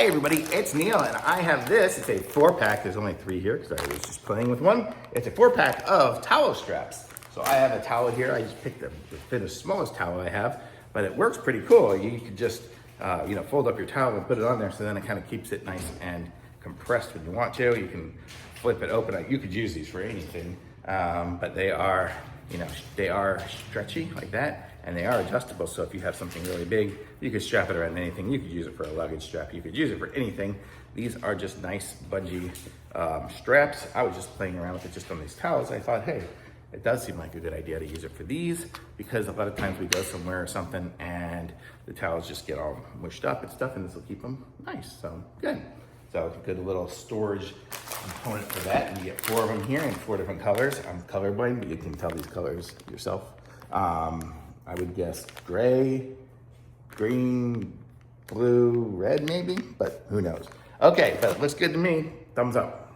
Hey everybody, it's Neil and I have this. It's a 4-pack. There's only 3 here because I was just playing with one. It's a 4-pack of towel straps. So I have a towel here. I just picked the fittest, smallest towel I have, but it works pretty cool. You can just fold up your towel and put it on there, so then it kind of keeps it nice and compressed when you want to. You can flip it open. You could use these for anything, but they are, they are stretchy like that. And they are adjustable, so if you have something really big, you could strap it around anything. You could use it for a luggage strap. You could use it for anything. These are just nice bungee straps. I was just playing around with it just on these towels. I thought, hey, it does seem like a good idea to use it for these, because a lot of times we go somewhere or something and the towels just get all mushed up and stuff, and this will keep them nice, so good. So good little storage component for that, and you get 4 of them here in 4 different colors. I'm colorblind, but you can tell these colors yourself. I would guess gray, green, blue, red maybe, but who knows. Okay, but it looks good to me. Thumbs up.